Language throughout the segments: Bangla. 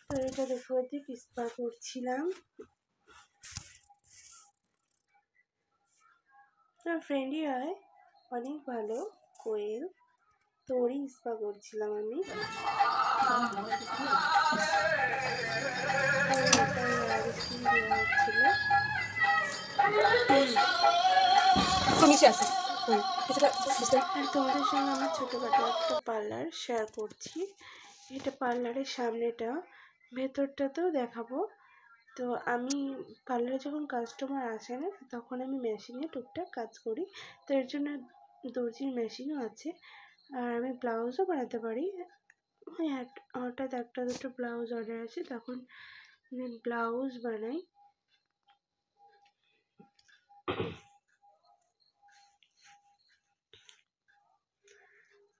তো এটা দেখো ওদিক স্পা করছিলাম। আমার ফ্রেন্ডই হয়, অনেক ভালো কোয়েল। তো ওরই স্পা করছিলাম আমি। তোমাদের সঙ্গে আমার ছোটোখাটো একটা পার্লার শেয়ার করছি। এটা পার্লারের সামনেটা, ভেতরটাতেও দেখাবো। তো আমি পার্লারে যখন কাস্টমার আসে না তখন আমি মেশিনে টুকটাক কাজ করি। তো এর জন্য দর্জির মেশিনও আছে, আর আমি ব্লাউজও বানাতে পারি। ওই হঠাৎ একটা দুটো ব্লাউজ অর্ডার আছে, তখন আমি ব্লাউজ বানাই।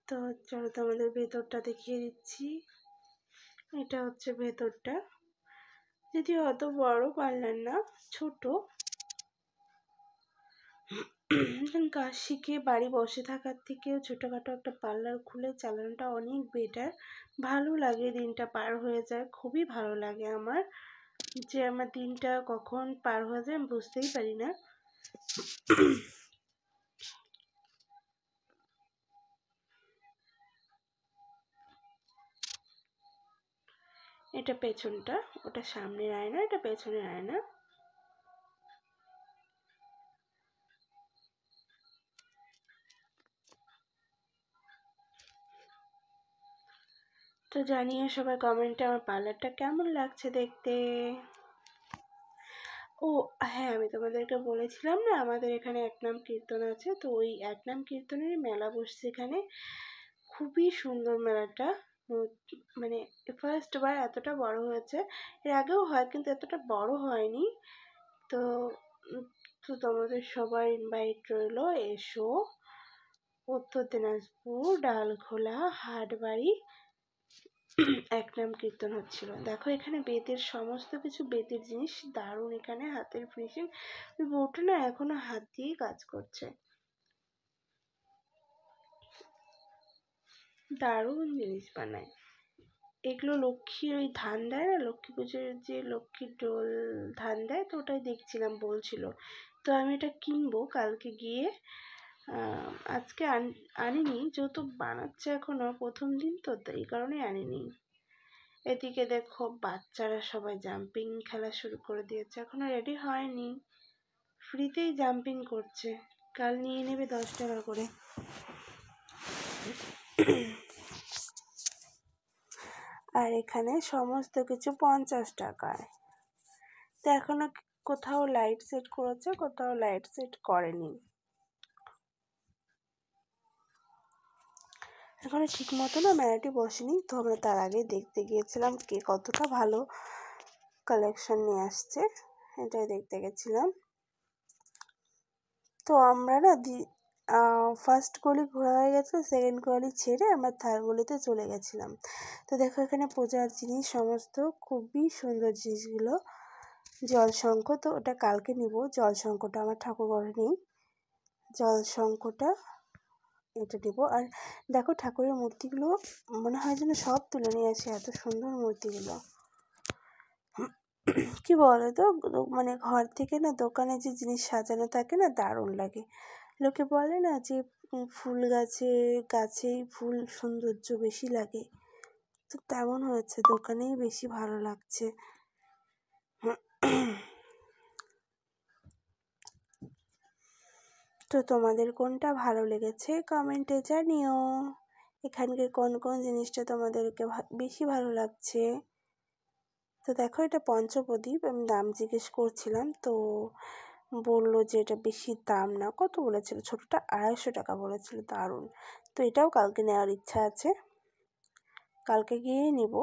তো চলো তোমাদের ভেতরটা দেখিয়ে দিচ্ছি। এটা হচ্ছে ভেতরটা, যদিও অত বড় পার্লার না, ছোট। কাজ শিখে বাড়ি বসে থাকার থেকেও ছোটোখাটো একটা পার্লার খুলে চালানোটা অনেক বেটার। ভালো লাগে, দিনটা পার হয়ে যায়, খুবই ভালো লাগে আমার, যে আমার দিনটা কখন পার হয়ে যায় আমি বুঝতেই পারি না। এটা পেছনটা, ওটা সামনের আয়না, এটা পেছনের আয়না। তো জানিয়ে সবাই কমেন্টে আমার পার্লারটা কেমন লাগছে দেখতে। ও হ্যাঁ, আমি তোমাদেরকে বলেছিলাম না আমাদের এখানে একনাম কীর্তন আছে, তো ওই একনাম কীর্তনেরই মেলা বসছে এখানে। খুবই সুন্দর মেলাটা। মানে ফার্স্ট বার এতটা বড় হয়েছে, এর আগেও হয় কিন্তু এতটা বড় হয়নি। তো তো তোমাদের সবাই ইনভাইট রইলো, এসো। উত্তর দিনাজপুর, ডালখোলা, হাটবাড়ি একনাম কীর্তন হচ্ছিল। দেখো এখানে বেতের সমস্ত কিছু, বেতের জিনিস দারুণ, এখানে হাতের ফিনিশিং। ওই বউটা না এখনো হাত দিয়েই কাজ করছে, দারুণ জিনিস বানায়। এগুলো লক্ষ্মীর ওই ধান দেয় না, লক্ষ্মী পুজোর যে লক্ষ্মীর ডোল ধান দেয়, তো ওটাই দেখছিলাম বলছিল। তো আমি এটা কিনবো কালকে গিয়ে। আজকে আনিনি, যেহেতু বানাচ্ছে এখনো প্রথম দিন, তো এই কারণে আনিনি। এদিকে দেখো বাচ্চারা সবাই জাম্পিং খেলা শুরু করে দিয়েছে, এখনো রেডি হয়নি, ফ্রিতেই জাম্পিং করছে। কাল নিয়ে নেবে 10 টাকা করে। আর এখানে সমস্ত কিছু 50 টাকায়। তো এখনো কোথাও লাইট সেট করেছে, কোথাও লাইট সেট করেনি। এখনো ঠিক মতো না মেলাটি বসেনি, তো আমরা তার আগে দেখতে গিয়েছিলাম কে কতটা ভালো কালেকশন নিয়ে আসছে, এটাই দেখতে গেছিলাম। তো আমরা না ফার্স্ট গলি ঘোরা হয়ে গেছিলো, সেকেন্ড গলি ছেড়ে আমরা থার্ড গলিতে চলে গেছিলাম। তো দেখো এখানে পূজার জিনিস সমস্ত, খুবই সুন্দর জিনিসগুলো। জলশঙ্খ, তো ওটা কালকে নিব। জলশঙ্খটা আমার ঠাকুর ঘরে নেই, জলশঙ্খটা এটা নেব। আর দেখো ঠাকুরের মূর্তিগুলো মনে হয় যেন সব তুলে নিয়ে আসে, এত সুন্দর মূর্তিগুলো। কি বলো তো, মানে ঘর থেকে না দোকানে যে জিনিস সাজানো থাকে না, দারুণ লাগে। লোকে বলে না যে ফুল গাছেই ফুল সৌন্দর্য বেশি লাগে, তো তেমন হয়েছে, দোকানেই বেশি ভালো লাগছে। তো তোমাদের কোনটা ভালো লেগেছে কমেন্টে জানিও। এখানকার কোন কোন জিনিসটা তোমাদেরকে বেশি ভালো লাগছে। তো দেখো এটা পঞ্চপ্রদীপ, আমি দাম জিজ্ঞেস করছিলাম, তো বললো যে এটা বেশি দাম না, কত বলেছিল, ছোটোটা 250 টাকা বলেছিল, দারুণ। তো এটাও কালকে নেওয়ার ইচ্ছা আছে, কালকে গিয়েই নিব।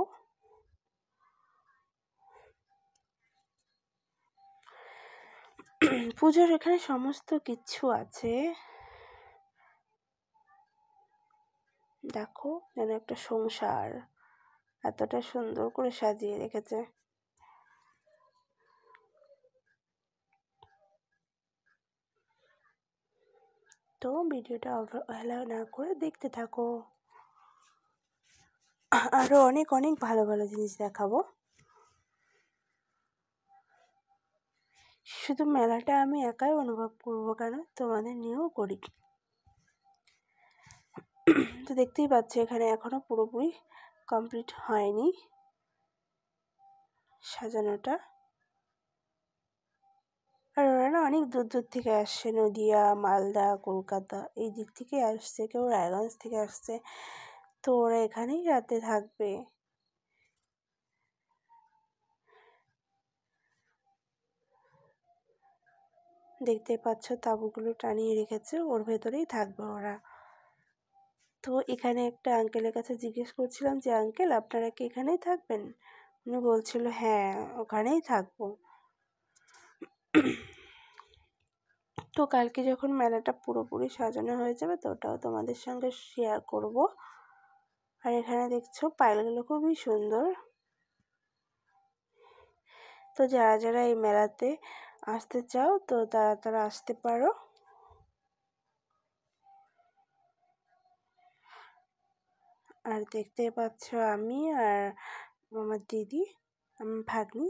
পুজোর এখানে সমস্ত কিছু আছে, দেখো যেন একটা সংসার, এতটা সুন্দর করে সাজিয়ে রেখেছে। তো ভিডিওটা অবহেলা না করে দেখতে থাকো, আরও অনেক অনেক ভালো ভালো জিনিস দেখাবো। শুধু মেলাটা আমি একাই অনুভব করব কেন, তোমাদের নিয়েও করি। তো দেখতেই পাচ্ছি এখানে এখনো পুরোপুরি কমপ্লিট হয়নি সাজানোটা। আর ওরা না অনেক দূর দূর থেকে আসছে, নদিয়া, মালদা, কলকাতা এই দিক থেকে আসছে, কেউ রায়গঞ্জ থেকে আসছে। তো ওরা এখানেই রাতে থাকবে। দেখতে পাচ্ছ তাঁবুগুলো টানিয়ে রেখেছে, ওর ভেতরেই থাকবে ওরা। তো এখানে একটা আঙ্কেলের কাছে জিজ্ঞেস করছিলাম যে আঙ্কেল আপনারা কি এখানেই থাকবেন? উনি বলছিল হ্যাঁ ওখানেই থাকবো। তো কালকে যখন মেলাটা পুরোপুরি সাজানো হয়ে যাবে তো ওটাও তোমাদের সঙ্গে শেয়ার করব। আর এখানে দেখছো পায়েলগুলো খুবই সুন্দর। তো যারা যারা এই মেলাতে আসতে চাও তো তারা আসতে পারো। আর দেখতে পাচ্ছ আমি আর আমার দিদি, আমার ভাগ্নি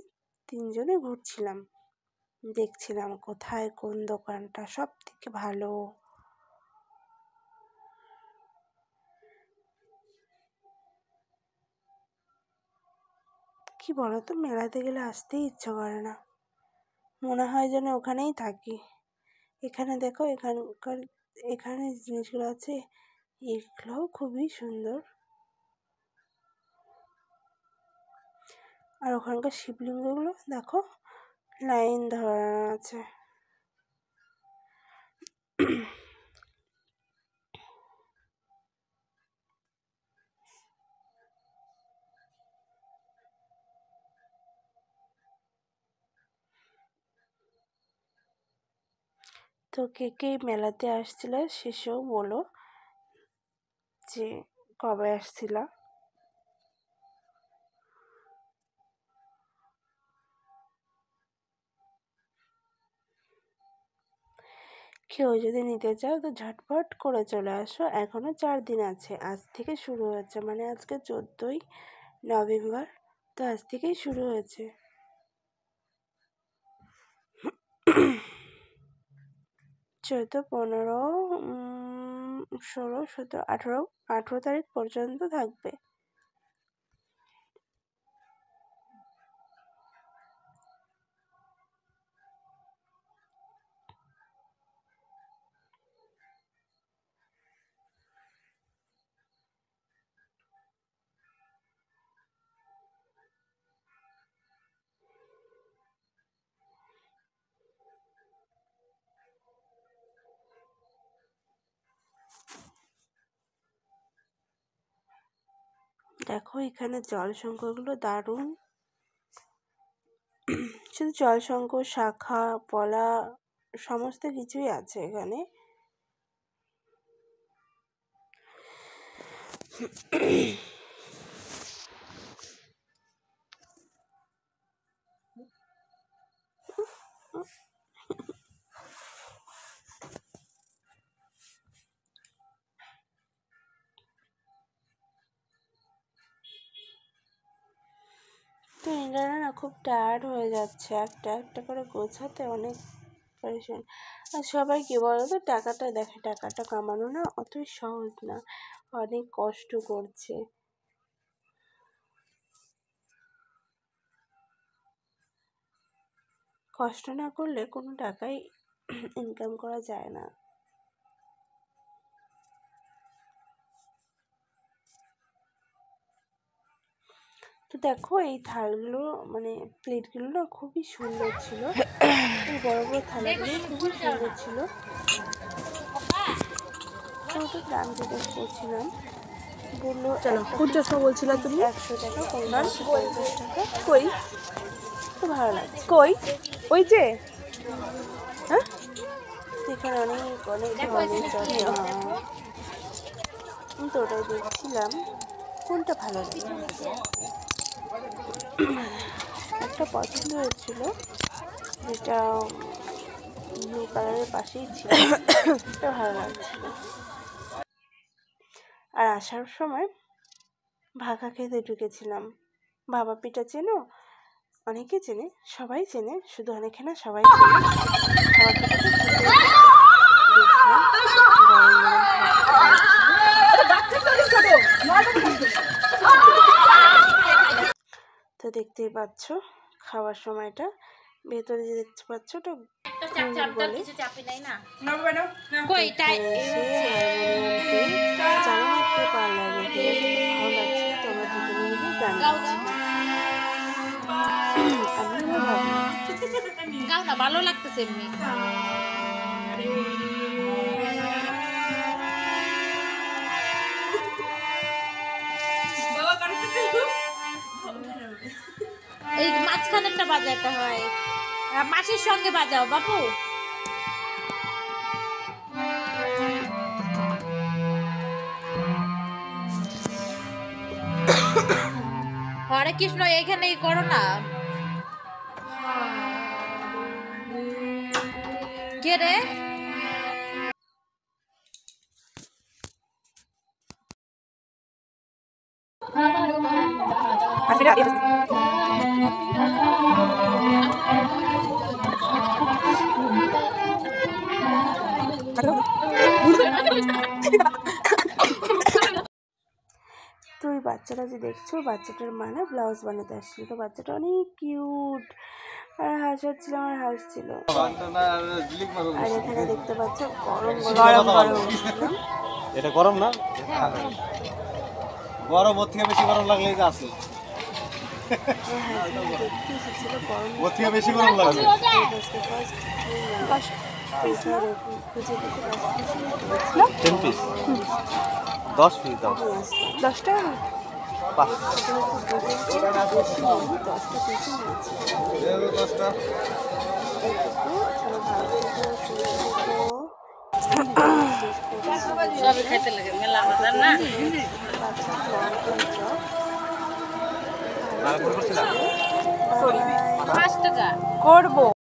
তিনজনে ঘুরছিলাম, দেখছিলাম কোথায় কোন দোকানটা সব থেকে ভালো। কি বলো তো, মেলাতে গেলে আসতেই ইচ্ছা করে না, মনে হয় যেন ওখানেই থাকি। এখানে দেখো এখানে জিনিসগুলো আছে, এগুলোও খুবই সুন্দর। আর ওখানকার শিবলিঙ্গগুলো দেখো লাইন ধরানো আছে। তো কে কে মেলাতে আসছিলে সেসব বলো, যে কবে আসছিলা। কেউ যদি নিতে চাও তো ঝটপট করে চলে আসো, এখনো 4 দিন আছে। আজ থেকে শুরু হয়েছে, মানে আজকে 14ই নভেম্বর, তো আজ থেকেই শুরু হয়েছে। 14, 15, 16, 17, 18 তারিখ পর্যন্ত থাকবে। দেখো এখানে জলশঙ্খগুলো দারুণ, শুধু জলশঙ্খ, শাখা, পলা সমস্ত কিছুই আছে এখানে। তো ইন্দ্রাণা না খুব টায়ার্ড হয়ে যাচ্ছে, একটা একটা করে গোছাতে অনেক পরেশান। আর সবাই কি বলতো, টাকাটা দেখে, টাকাটা কামানো না অতই সহজ না, অনেক কষ্ট করছে। কষ্ট না করলে কোনো টাকাই ইনকাম করা যায় না। তো দেখো এই থালগুলো মানে প্লেটগুলো না খুবই সুন্দর ছিল, এই বড় বড় থালাগুলো খুবই সুন্দর ছিল। তো ওটার দাম জিজ্ঞেস করছিলাম, বললো কোন চশমা বলছিলা তুমি? 100 টাকা, 50 টাকা। কই? তো ভালো লাগছে। কই? ওই যে হ্যাঁ, এখানে অনেক অনেক ধরনের চশমা, আমি তো ওটাই দেখছিলাম কোনটা ভালো লাগে। একটা পছন্দ হয়েছিল যেটা ব্লু কালারের পাশেই ছিল, এটা ভালো লাগছিল। আর আসার সময় ভাগা খেতে ঢুকেছিলাম। ভাপা পিঠা চেনো? অনেকে চেনে, সবাই চেনে, শুধু অনেকে না সবাই চেনে। তো দেখতেই পাচ্ছ খাওয়ার সময়টা, ভেতরে যে দেখতে পাচ্ছ ওটা বলে। জানো না কে পার্লার রেখে ভালো লাগছে, তোমরা দুজনে মিলে গান গাও না, ভালো লাগতেছে এমনি। এই মাঝখানেরটা বাজাতে হয়, মাসির সঙ্গে বাজাও বাবু। হরে কৃষ্ণ এইখানেই করো না। কে রে? তো ওই বাচ্চাটা যে দেখছো, বাচ্চাটার মানে ব্লাউজ বানাতে আসছিল। তো বাচ্চাটা অনেক কিউট আর হাসাচ্ছিল, আমার হাসছিল। আর এখানে দেখতে পাচ্ছ গরম গরম এটা গরম না, গরম ওর থেকে বেশি গরম লাগলে যে আছে ওর থেকে বেশি গরম লাগবে। 10 পিস 10 পিস দাও, 10 টাকা। সবই খেতে লাগে, মেলা বাজার না। 5 টাকা করবো।